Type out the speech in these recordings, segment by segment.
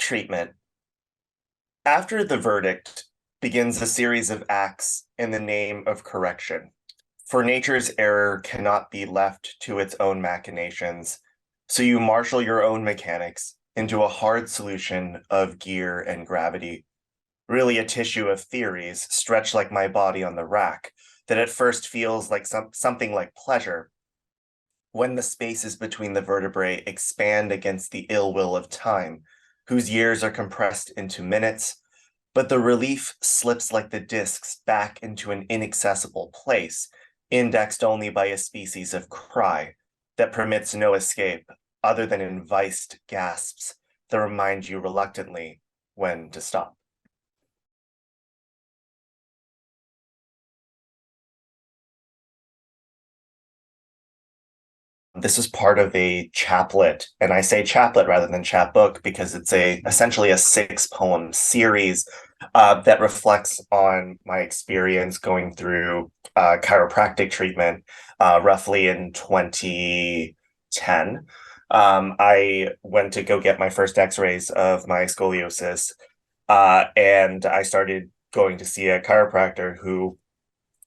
Treatment. After the verdict begins a series of acts in the name of correction. For nature's error cannot be left to its own machinations, so you marshal your own mechanics into a hard solution of gear and gravity, really a tissue of theories stretched like my body on the rack, that at first feels like something like pleasure, when the spaces between the vertebrae expand against the ill will of time, whose years are compressed into minutes, but the relief slips like the discs back into an inaccessible place, indexed only by a species of cry that permits no escape other than enviced gasps that remind you reluctantly when to stop. This is part of a chaplet, and I say chaplet rather than chapbook because it's essentially a 6-poem series that reflects on my experience going through chiropractic treatment roughly in 2010. I went to go get my first x-rays of my scoliosis, and I started going to see a chiropractor who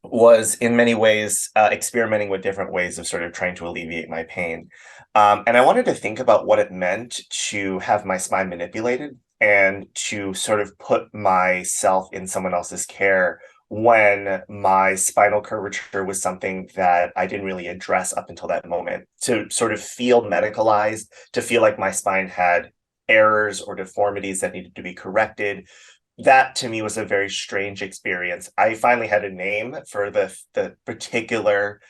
was in many ways experimenting with different ways of sort of trying to alleviate my pain. And I wanted to think about what it meant to have my spine manipulated and to sort of put myself in someone else's care when my spinal curvature was something that I didn't really address up until that moment. To sort of feel medicalized, to feel like my spine had errors or deformities that needed to be corrected, that to me was a very strange experience. I finally had a name for the particular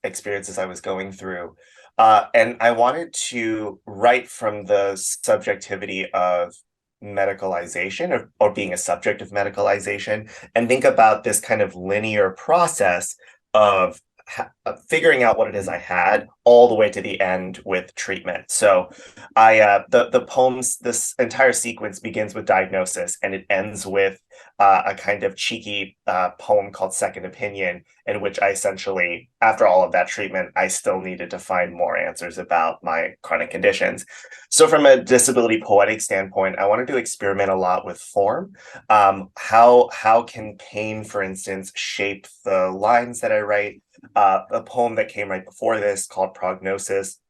experiences I was going through. And I wanted to write from the subjectivity of medicalization or being a subject of medicalization and think about this kind of linear process of figuring out what it is I had all the way to the end with treatment. So the poems, this entire sequence begins with diagnosis and it ends with a kind of cheeky poem called Second Opinion, in which I essentially, after all of that treatment, I still needed to find more answers about my chronic conditions. So from a disability poetic standpoint, I wanted to experiment a lot with form. How can pain, for instance, shape the lines that I write? A poem that came right before this called Prognosis.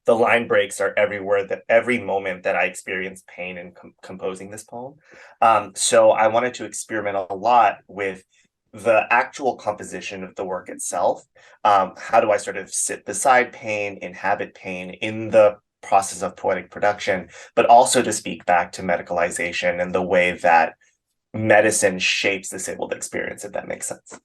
The line breaks are everywhere, that every moment that I experience pain in composing this poem. So I wanted to experiment a lot with the actual composition of the work itself. How do I sort of sit beside pain, inhabit pain in the process of poetic production, but also to speak back to medicalization and the way that medicine shapes disabled experience, if that makes sense.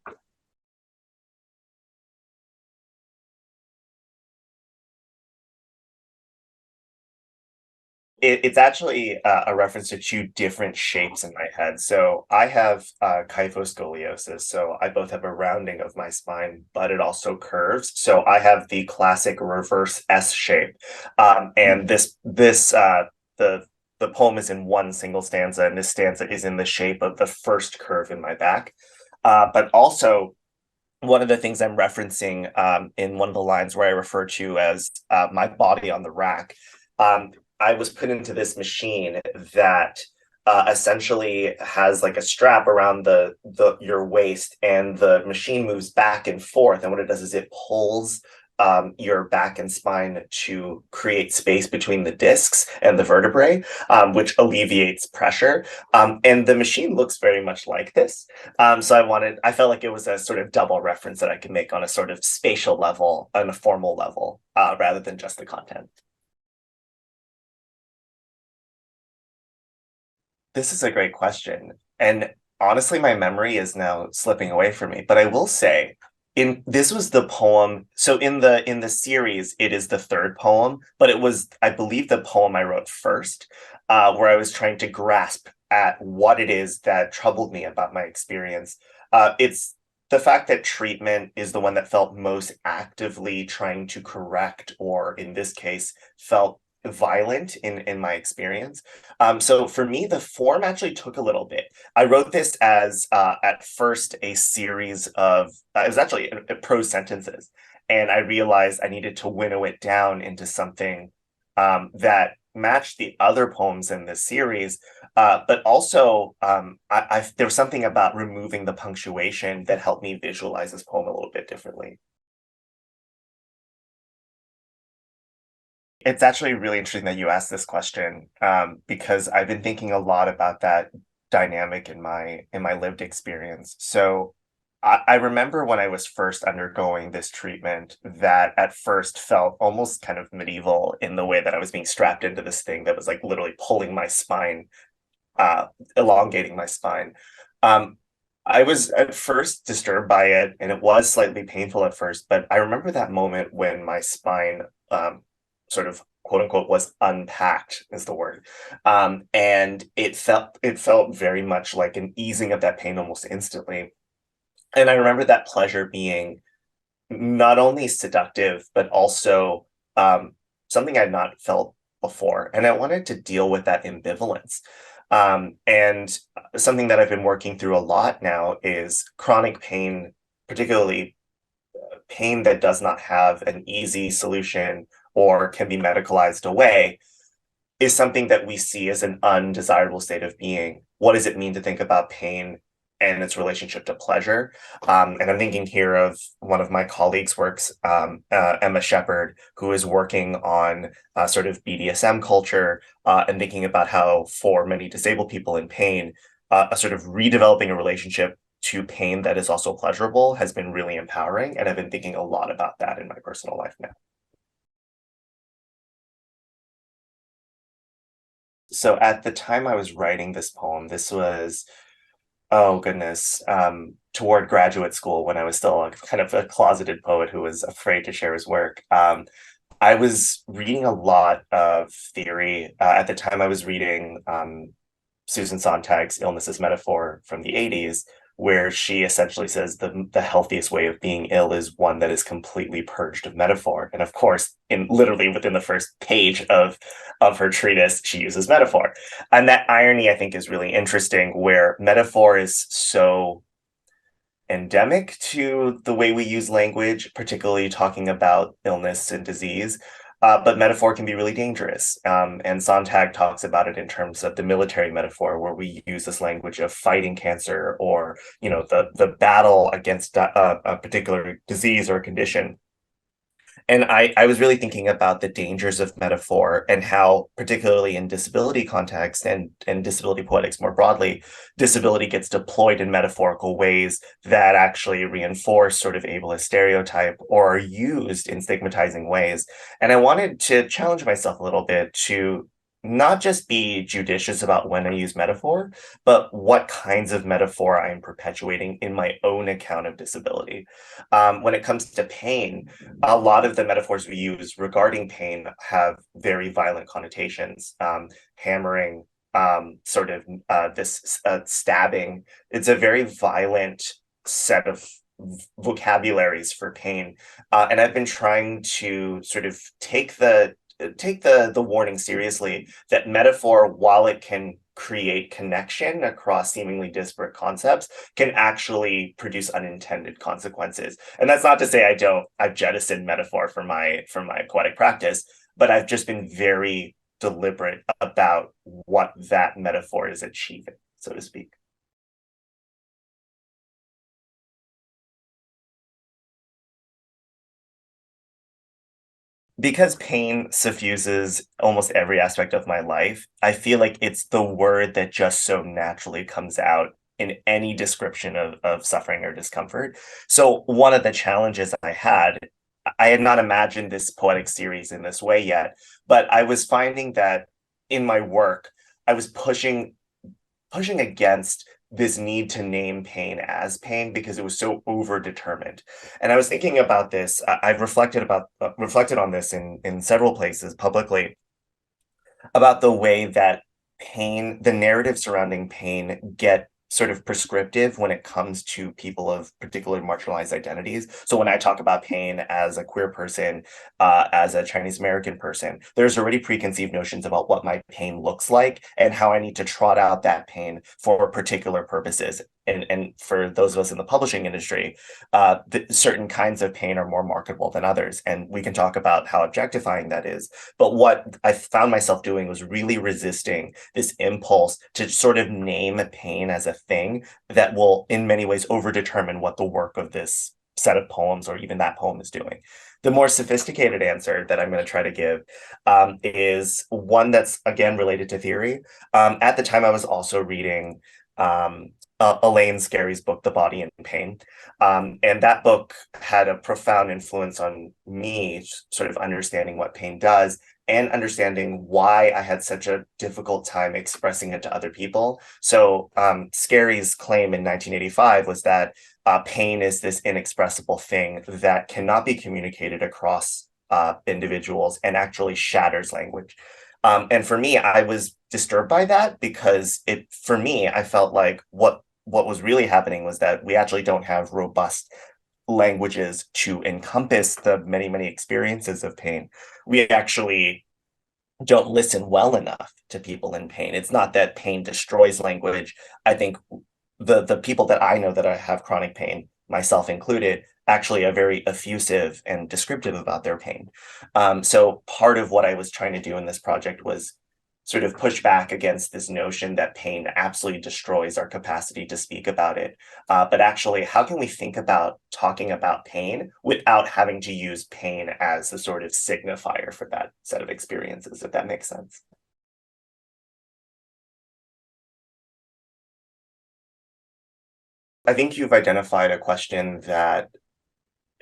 It's actually a reference to two different shapes in my head. So I have kyphoscoliosis. So I both have a rounding of my spine, but it also curves. So I have the classic reverse S shape. And the poem is in one single stanza, and this stanza is in the shape of the first curve in my back. But also, one of the things I'm referencing in one of the lines where I refer to as my body on the rack, I was put into this machine that essentially has like a strap around the your waist, and the machine moves back and forth. And what it does is it pulls your back and spine to create space between the discs and the vertebrae, which alleviates pressure. And the machine looks very much like this. So I felt like it was a sort of double reference that I could make on a sort of spatial level, on a formal level, rather than just the content. This is a great question. And honestly, my memory is now slipping away from me. But I will say, in this was the poem. So in the series, it is the third poem, but it was, I believe, the poem I wrote first, where I was trying to grasp at what it is that troubled me about my experience. It's the fact that treatment is the one that felt most actively trying to correct, or in this case, felt violent in my experience. So for me, the form actually took a little bit. I wrote this as at first a series of it was actually prose sentences, and I realized I needed to winnow it down into something that matched the other poems in this series, but also there was something about removing the punctuation that helped me visualize this poem a little bit differently. It's actually really interesting that you asked this question, because I've been thinking a lot about that dynamic in my lived experience. So I remember when I was first undergoing this treatment that at first felt almost kind of medieval in the way that I was being strapped into this thing that was like literally pulling my spine, uh, elongating my spine. Um, I was at first disturbed by it, and it was slightly painful at first, but I remember that moment when my spine, sort of quote unquote was unpacked is the word. And it felt very much like an easing of that pain almost instantly. And I remember that pleasure being not only seductive, but also something I'd not felt before. And I wanted to deal with that ambivalence. And something that I've been working through a lot now is chronic pain, particularly pain that does not have an easy solution or can be medicalized away, is something that we see as an undesirable state of being. What does it mean to think about pain and its relationship to pleasure? And I'm thinking here of one of my colleagues' works, Emma Shepard, who is working on sort of BDSM culture, and thinking about how for many disabled people in pain, a sort of redeveloping a relationship to pain that is also pleasurable has been really empowering. And I've been thinking a lot about that in my personal life now. So at the time I was writing this poem, this was, oh goodness, toward graduate school when I was still kind of a closeted poet who was afraid to share his work. I was reading a lot of theory. At the time, I was reading Susan Sontag's Illness as Metaphor from the 80s, where she essentially says the healthiest way of being ill is one that is completely purged of metaphor. And of course, in literally within the first page of her treatise, she uses metaphor. And that irony, I think, is really interesting, where metaphor is so endemic to the way we use language, particularly talking about illness and disease. But metaphor can be really dangerous. And Sontag talks about it in terms of the military metaphor, where we use this language of fighting cancer or, the battle against a particular disease or condition. And I was really thinking about the dangers of metaphor and how, particularly in disability context and disability poetics more broadly, disability gets deployed in metaphorical ways that actually reinforce sort of ableist stereotype or are used in stigmatizing ways. And I wanted to challenge myself a little bit to not just be judicious about when I use metaphor, but what kinds of metaphor I am perpetuating in my own account of disability. When it comes to pain, a lot of the metaphors we use regarding pain have very violent connotations. Hammering, sort of this stabbing. It's a very violent set of vocabularies for pain, and I've been trying to sort of take the warning seriously that metaphor, while it can create connection across seemingly disparate concepts, can actually produce unintended consequences. And that's not to say I've jettisoned metaphor from my poetic practice, but I've just been very deliberate about what that metaphor is achieving, so to speak. Because pain suffuses almost every aspect of my life, I feel like it's the word that just so naturally comes out in any description of suffering or discomfort. So one of the challenges I had not imagined this poetic series in this way yet, but I was finding that in my work, I was pushing against this need to name pain as pain because it was so overdetermined. And I was thinking about this. I've reflected on this in several places publicly about the way that the narrative surrounding pain get sort of prescriptive when it comes to people of particularly marginalized identities. So when I talk about pain as a queer person, as a Chinese American person, there's already preconceived notions about what my pain looks like and how I need to trot out that pain for particular purposes. and for those of us in the publishing industry, certain kinds of pain are more marketable than others. And we can talk about how objectifying that is. But what I found myself doing was really resisting this impulse to sort of name pain as a thing that will, in many ways, overdetermine what the work of this set of poems or even that poem is doing. The more sophisticated answer that I'm going to try to give is one that's, again, related to theory. At the time, I was also reading Elaine Scarry's book, The Body in Pain. And that book had a profound influence on me, sort of understanding what pain does and understanding why I had such a difficult time expressing it to other people. So Scarry's claim in 1985 was that pain is this inexpressible thing that cannot be communicated across individuals and actually shatters language. And for me, I was disturbed by that because for me, I felt like what was really happening was that we actually don't have robust languages to encompass the many, many experiences of pain. We actually don't listen well enough to people in pain. It's not that pain destroys language. I think the people that I know that have chronic pain, myself included, actually are very effusive and descriptive about their pain. So part of what I was trying to do in this project was sort of push back against this notion that pain absolutely destroys our capacity to speak about it. But actually, how can we think about talking about pain without having to use pain as a sort of signifier for that set of experiences, if that makes sense? I think you've identified a question that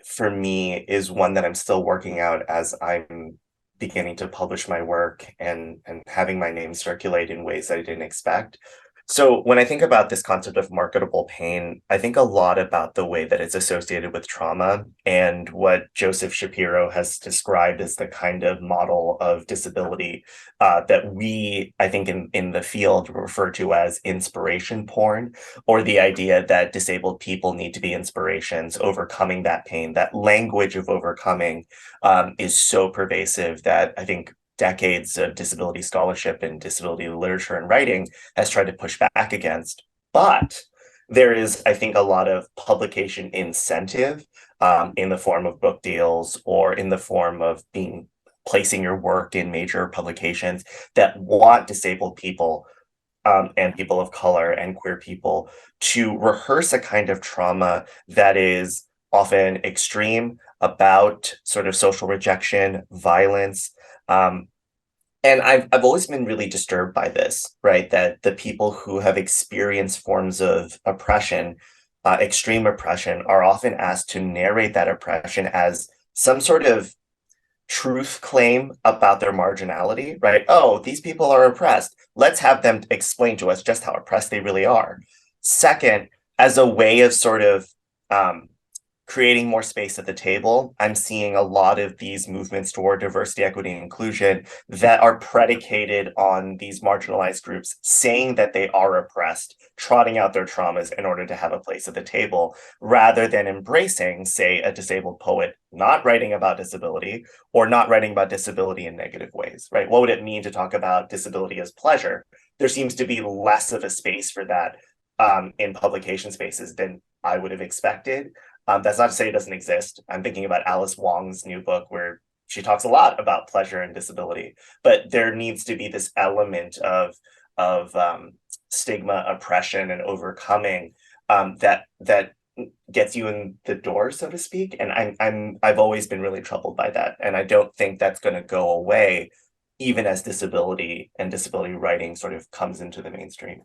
for me is one that I'm still working out as I'm beginning to publish my work and having my name circulate in ways that I didn't expect. So when I think about this concept of marketable pain, I think a lot about the way that it's associated with trauma and what Joseph Shapiro has described as the kind of model of disability that we, I think, in the field refer to as inspiration porn, or the idea that disabled people need to be inspirations, overcoming that pain. That language of overcoming is so pervasive that I think decades of disability scholarship and disability literature and writing has tried to push back against. But there is, I think, a lot of publication incentive in the form of book deals or in the form of placing your work in major publications that want disabled people and people of color and queer people to rehearse a kind of trauma that is often extreme about sort of social rejection, violence, and I've always been really disturbed by this, right? That the people who have experienced forms of oppression, extreme oppression, are often asked to narrate that oppression as some sort of truth claim about their marginality, right? Oh, these people are oppressed. Let's have them explain to us just how oppressed they really are. Second, as a way of sort of um, creating more space at the table, I'm seeing a lot of these movements toward diversity, equity, and inclusion that are predicated on these marginalized groups saying that they are oppressed, trotting out their traumas in order to have a place at the table, rather than embracing, say, a disabled poet not writing about disability or not writing about disability in negative ways, right? What would it mean to talk about disability as pleasure? There seems to be less of a space for that in publication spaces than I would have expected. That's not to say it doesn't exist. I'm thinking about Alice Wong's new book where she talks a lot about pleasure and disability, but there needs to be this element of stigma, oppression, and overcoming that gets you in the door, so to speak. And I've always been really troubled by that, and I don't think that's going to go away, even as disability and disability writing sort of comes into the mainstream.